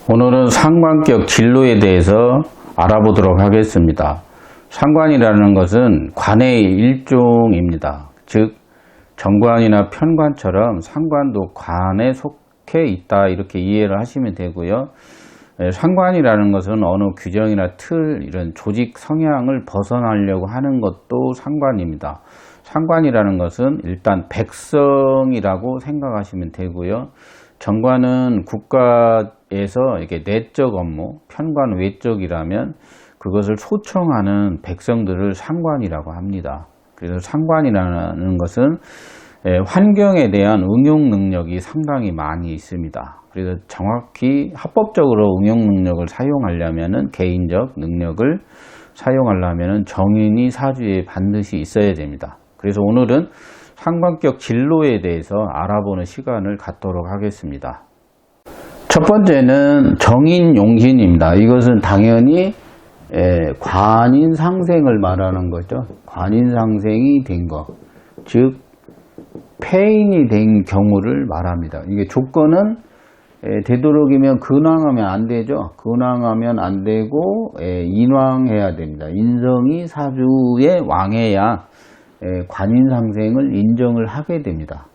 오늘은 상관격 진로에 대해서 알아보도록 하겠습니다. 상관이라는 것은 관의 일종입니다. 즉 정관이나 편관처럼 상관도 관에 속해 있다, 이렇게 이해를 하시면 되고요. 상관이라는 것은 어느 규정이나 틀, 이런 조직 성향을 벗어나려고 하는 것도 상관입니다. 상관이라는 것은 일단 백성이라고 생각하시면 되고요. 정관은 국가에서 이렇게 내적 업무, 편관 외적이라면 그것을 소청하는 백성들을 상관이라고 합니다. 그래서 상관이라는 것은 환경에 대한 응용 능력이 상당히 많이 있습니다. 그래서 정확히 합법적으로 응용 능력을 사용하려면은, 개인적 능력을 사용하려면은 정인이 사주에 반드시 있어야 됩니다. 그래서 오늘은 상관격 진로에 대해서 알아보는 시간을 갖도록 하겠습니다. 첫 번째는 정인용신입니다. 이것은 당연히 관인상생을 말하는 거죠. 관인상생이 된 것, 즉 폐인이 된 경우를 말합니다. 이게 조건은 되도록이면 근왕하면 안 되죠. 근왕하면 안 되고 인왕해야 됩니다. 인성이 사주의 왕해야 관인상생을 인정을 하게 됩니다.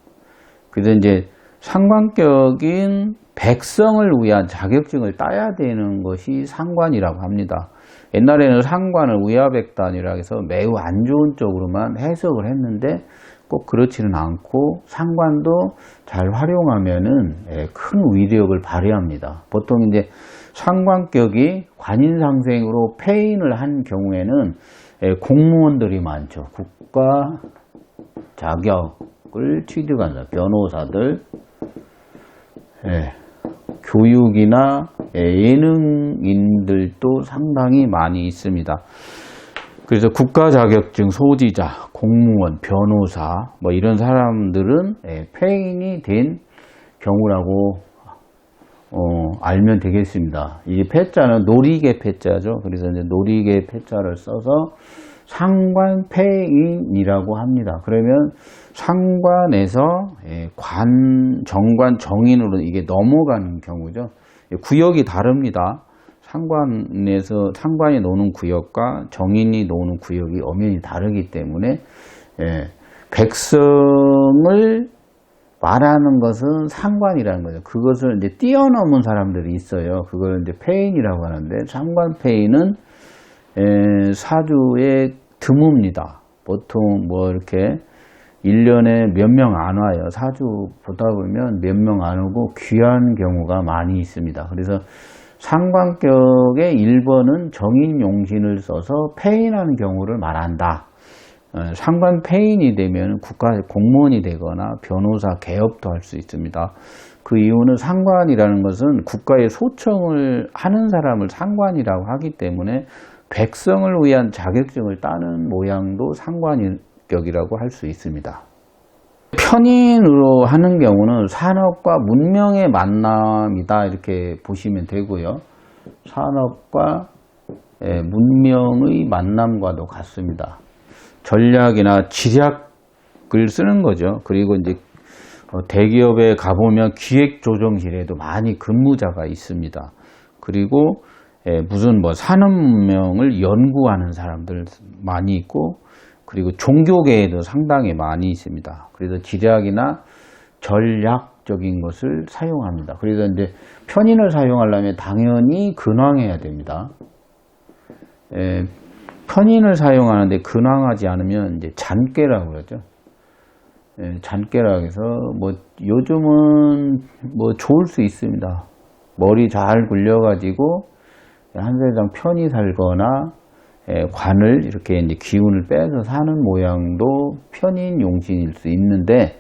그래서 이제 상관격인 백성을 위한 자격증을 따야 되는 것이 상관이라고 합니다. 옛날에는 상관을 의아백단이라 해서 매우 안 좋은 쪽으로만 해석을 했는데 꼭 그렇지는 않고 상관도 잘 활용하면은 큰 위력을 발휘합니다. 보통 이제 상관격이 관인상생으로 폐인을 한 경우에는 공무원들이 많죠. 국가 자격을 취득한 사람, 변호사들, 교육이나 예능인들도 상당히 많이 있습니다. 그래서 국가 자격증 소지자, 공무원, 변호사 뭐 이런 사람들은 폐인이 된 경우라고 알면 되겠습니다. 이 패자는 노리개 패자죠. 그래서 이제 노리개 패자를 써서 상관폐인이라고 합니다. 그러면 상관에서 정관, 정인으로 이게 넘어가는 경우죠. 구역이 다릅니다. 상관에서 상관이 노는 구역과 정인이 노는 구역이 엄연히 다르기 때문에 백성을 말하는 것은 상관이라는 거죠. 그것을 이제 뛰어넘은 사람들이 있어요. 그걸 이제 폐인이라고 하는데, 상관 폐인은 사주에 드뭅니다. 보통 뭐 이렇게 1년에 몇 명 안 와요. 사주 보다 보면 몇 명 안 오고 귀한 경우가 많이 있습니다. 그래서 상관격의 1번은 정인용신을 써서 폐인하는 경우를 말한다. 상관 폐인이 되면 국가 공무원이 되거나 변호사 개업도 할 수 있습니다. 그 이유는 상관이라는 것은 국가의 소청을 하는 사람을 상관이라고 하기 때문에 백성을 위한 자격증을 따는 모양도 상관격이라고 할 수 있습니다. 편인으로 하는 경우는 산업과 문명의 만남이다, 이렇게 보시면 되고요. 산업과 문명의 만남과도 같습니다. 전략이나 지략을 쓰는 거죠. 그리고 이제 대기업에 가보면 기획조정실에도 많이 근무자가 있습니다. 그리고 무슨 뭐 산업문명을 연구하는 사람들 많이 있고, 그리고 종교계에도 상당히 많이 있습니다. 그래서 지략이나 전략적인 것을 사용합니다. 그래서 이제 편인을 사용하려면 당연히 근왕해야 됩니다. 편인을 사용하는데 근왕하지 않으면 이제 잔꾀라고 그러죠. 잔꾀라고 해서 뭐 요즘은 뭐 좋을 수 있습니다. 머리 잘 굴려가지고 한 세상 편히 살거나 관을 이렇게 이제 기운을 빼서 사는 모양도 편인 용신일 수 있는데,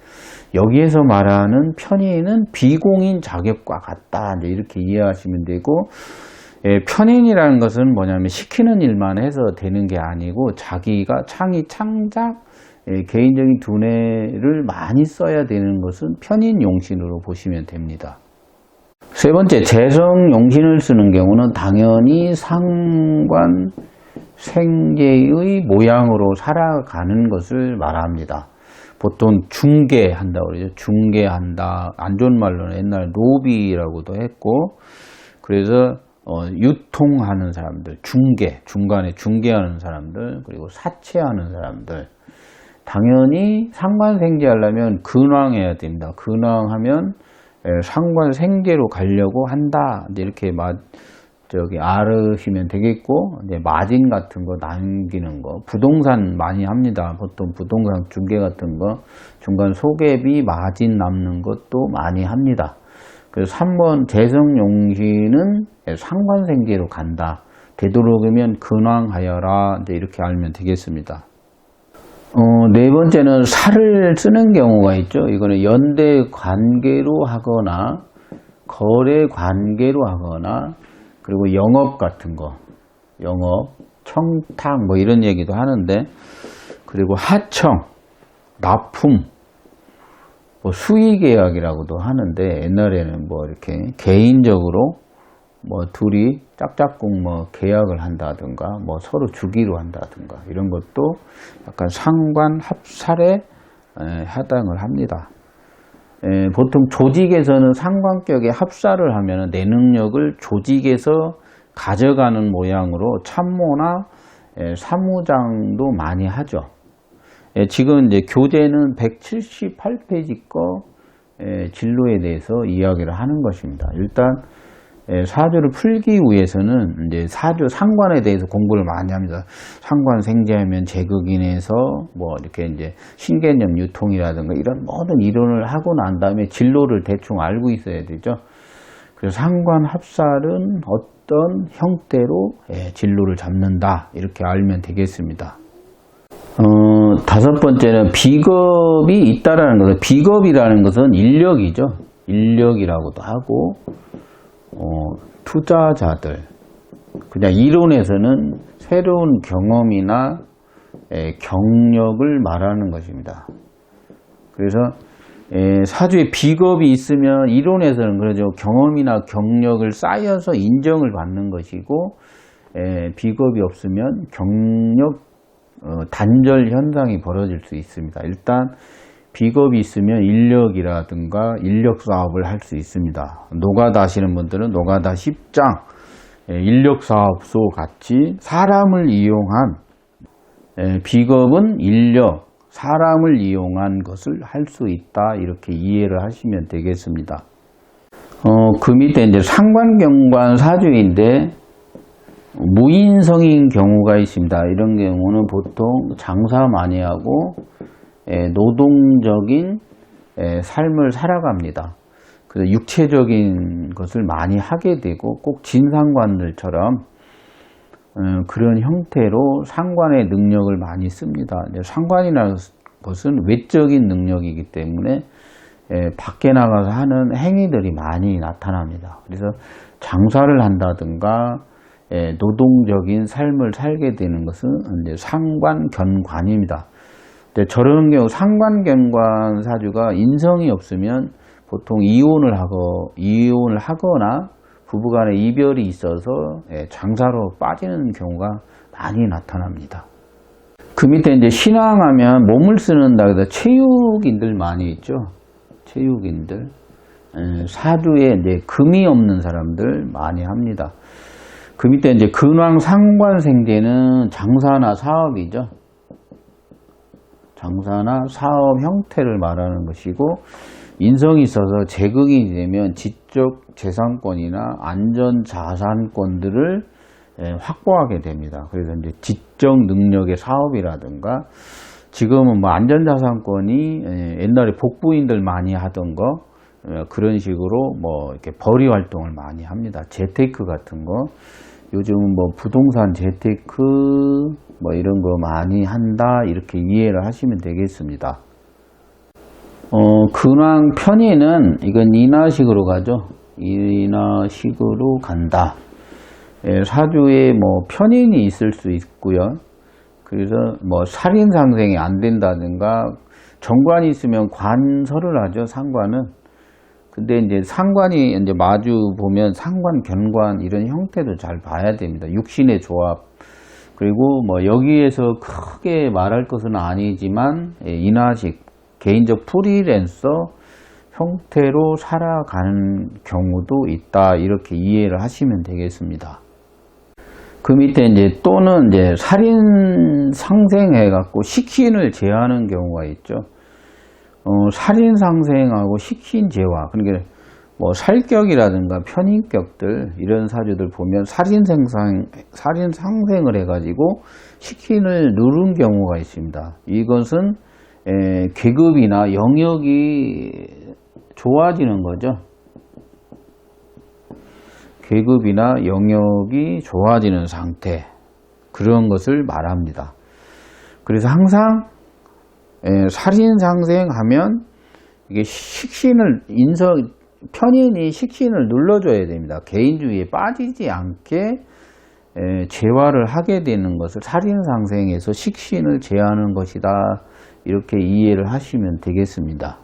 여기에서 말하는 편인은 비공인 자격과 같다, 이제 이렇게 이해하시면 되고, 편인이라는 것은 뭐냐면 시키는 일만 해서 되는 게 아니고 자기가 창작, 개인적인 두뇌를 많이 써야 되는 것은 편인 용신으로 보시면 됩니다. 세 번째, 재성 용신을 쓰는 경우는 당연히 상관 생계의 모양으로 살아가는 것을 말합니다. 보통 중개한다고 그러죠. 중개한다. 안 좋은 말로는 옛날 노비라고도 했고, 그래서 유통하는 사람들, 중간에 중개하는 사람들, 그리고 사채하는 사람들. 당연히 상관생제하려면 근황해야 됩니다. 근황하면 상관생제로 가려고 한다. 이렇게 알으시면 되겠고, 이제 마진 같은 거 남기는 거, 부동산 많이 합니다. 보통 부동산 중개 같은 거, 중간 소개비 마진 남는 것도 많이 합니다. 그래서 3번 재성용시는 상관생제로 간다. 되도록이면 근황하여라. 이렇게 알면 되겠습니다. 네 번째는 사를 쓰는 경우가 있죠. 이거는 연대 관계로 하거나 거래 관계로 하거나 그리고 영업 같은 거, 영업, 청탁 뭐 이런 얘기도 하는데, 그리고 하청, 납품, 뭐 수의계약이라고도 하는데, 옛날에는 뭐 이렇게 개인적으로 뭐 둘이 짝짝꿍 뭐 계약을 한다든가 뭐 서로 주기로 한다든가 이런 것도 약간 상관 합살에 해당을 합니다. 보통 조직에서는 상관격에 합사를 하면 내 능력을 조직에서 가져가는 모양으로 참모나 사무장도 많이 하죠. 지금 이제 교재는 178페이지 거 진로에 대해서 이야기를 하는 것입니다. 일단 사주를 풀기 위해서는 이제 사주 상관에 대해서 공부를 많이 합니다. 상관 생제하면 제극인에서 뭐 이렇게 이제 신개념 유통이라든가 이런 모든 이론을 하고 난 다음에 진로를 대충 알고 있어야 되죠. 그래서 상관 합살은 어떤 형태로 진로를 잡는다 이렇게 알면 되겠습니다. 다섯 번째는 비겁이 있다라는 것은, 비겁이라는 것은 인력이죠. 인력이라고도 하고, 투자자들, 그냥 이론에서는 새로운 경험이나 경력을 말하는 것입니다. 그래서 사주에 비겁이 있으면 이론에서는 그러죠. 경험이나 경력을 쌓여서 인정을 받는 것이고, 비겁이 없으면 경력 단절 현상이 벌어질 수 있습니다. 일단 비겁이 있으면 인력이라든가 인력 사업을 할 수 있습니다. 노가다 하시는 분들은 노가다 10장 인력 사업소 같이 사람을 이용한, 비겁은 인력, 사람을 이용한 것을 할 수 있다 이렇게 이해를 하시면 되겠습니다. 그 밑에 이제 상관경관 사주인데 무인성인 경우가 있습니다. 이런 경우는 보통 장사 많이 하고 노동적인 삶을 살아갑니다. 그래서 육체적인 것을 많이 하게 되고 꼭 진상관들처럼 그런 형태로 상관의 능력을 많이 씁니다. 상관이라는 것은 외적인 능력이기 때문에 밖에 나가서 하는 행위들이 많이 나타납니다. 그래서 장사를 한다든가 노동적인 삶을 살게 되는 것은 이제 상관견관입니다. 저런 경우 상관견관 사주가 인성이 없으면 보통 이혼을 하거나 부부간에 이별이 있어서 장사로 빠지는 경우가 많이 나타납니다. 그 밑에 이제 신앙하면 몸을 쓰는다 해서 체육인들 많이 있죠. 체육인들, 사주에 이제 금이 없는 사람들 많이 합니다. 그 밑에 이제 근황 상관생제는 장사나 사업이죠. 장사나 사업 형태를 말하는 것이고, 인성이 있어서 제극이 되면 지적 재산권이나 안전 자산권들을 확보하게 됩니다. 그래서 이제 지적 능력의 사업이라든가, 지금은 뭐 안전 자산권이 옛날에 복부인들 많이 하던 거, 그런 식으로 뭐 이렇게 벌이 활동을 많이 합니다. 재테크 같은 거, 요즘은 뭐 부동산 재테크 뭐 이런 거 많이 한다 이렇게 이해를 하시면 되겠습니다. 근황 편의는 이건 인하식으로 가죠. 인하식으로 간다. 사주에 뭐 편인이 있을 수 있고요. 그래서 뭐 살인 상생이 안 된다든가, 정관이 있으면 관설을 하죠. 상관은. 근데 이제 상관이 이제 마주 보면 상관, 견관 이런 형태도 잘 봐야 됩니다. 육신의 조합. 그리고 뭐 여기에서 크게 말할 것은 아니지만 인하식, 개인적 프리랜서 형태로 살아가는 경우도 있다. 이렇게 이해를 하시면 되겠습니다. 그 밑에 이제 또는 이제 살인 상생해 갖고 식신을 제하는 경우가 있죠. 살인 상생하고 식신 제화, 그러니까 뭐 살격이라든가 편인격들 이런 사주들 보면 살인 상생을 해가지고 식신을 누른 경우가 있습니다. 이것은 계급이나 영역이 좋아지는 거죠. 계급이나 영역이 좋아지는 상태, 그런 것을 말합니다. 그래서 항상 살인 상생하면 이게 식신을 편인이 식신을 눌러줘야 됩니다. 개인주의에 빠지지 않게 제화를 하게 되는 것을 살인상생에서 식신을 제하는 것이다. 이렇게 이해를 하시면 되겠습니다.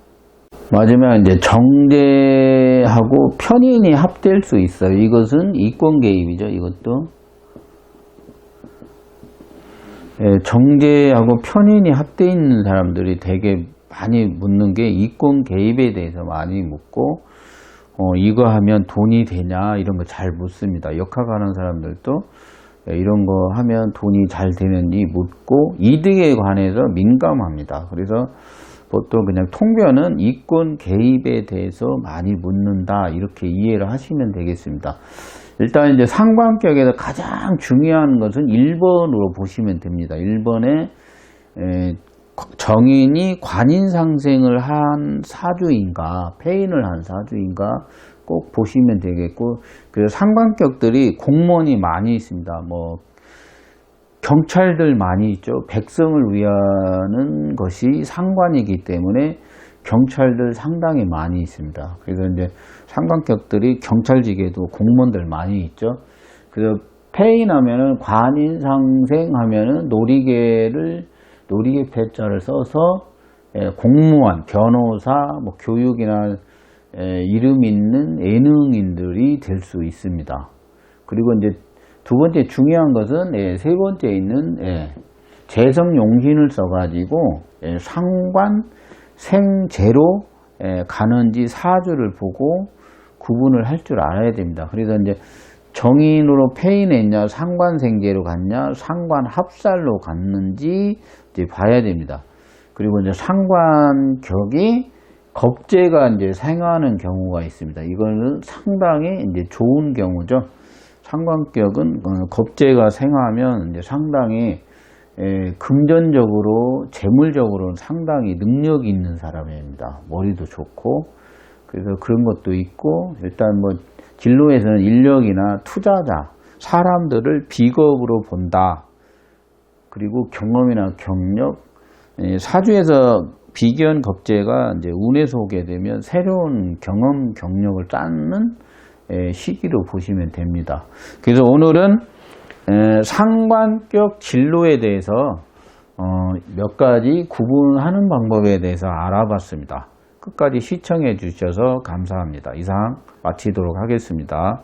마지막 이제 정제하고 편인이 합될 수 있어요. 이것은 이권 개입이죠. 이것도 정제하고 편인이 합되어 있는 사람들이 되게 많이 묻는 게 이권 개입에 대해서 많이 묻고 이거 하면 돈이 되냐 이런 거 잘 묻습니다. 역학하는 사람들도 이런 거 하면 돈이 잘 되는지 묻고 이득에 관해서 민감합니다. 그래서 보통 그냥 통변은 이권 개입에 대해서 많이 묻는다 이렇게 이해를 하시면 되겠습니다. 일단 이제 상관격에서 가장 중요한 것은 1번으로 보시면 됩니다. 1번에 정인이 관인상생을 한 사주인가 폐인을 한 사주인가 꼭 보시면 되겠고, 그래서 상관격들이 공무원이 많이 있습니다. 뭐 경찰들 많이 있죠. 백성을 위하는 것이 상관이기 때문에 경찰들 상당히 많이 있습니다. 그래서 이제 상관격들이 경찰직에도 공무원들 많이 있죠. 그래서 폐인하면은 관인상생하면은 노리개 패자를 써서 공무원, 변호사, 뭐 교육이나 이름 있는 예능인들이 될 수 있습니다. 그리고 이제 두 번째 중요한 것은 세 번째 있는 재성용신을 써가지고 상관, 생재로 가는지 사주를 보고 구분을 할 줄 알아야 됩니다. 그래서 이제 정인으로 폐인했냐, 상관생재로 갔냐, 상관합살로 갔는지 이제 봐야 됩니다. 그리고 이제 상관격이 겁재가 이제 생하는 경우가 있습니다. 이거는 상당히 이제 좋은 경우죠. 상관격은 겁재가 생하면 이제 상당히 금전적으로, 재물적으로는 상당히 능력이 있는 사람입니다. 머리도 좋고, 그래서 그런 것도 있고, 일단 뭐 진로에서는 인력이나 투자자, 사람들을 비겁으로 본다. 그리고 경험이나 경력, 사주에서 비견 겁재가 이제 운에서 오게 되면 새로운 경험, 경력을 쌓는 시기로 보시면 됩니다. 그래서 오늘은 상관격 진로에 대해서 몇 가지 구분하는 방법에 대해서 알아봤습니다. 끝까지 시청해 주셔서 감사합니다. 이상 마치도록 하겠습니다.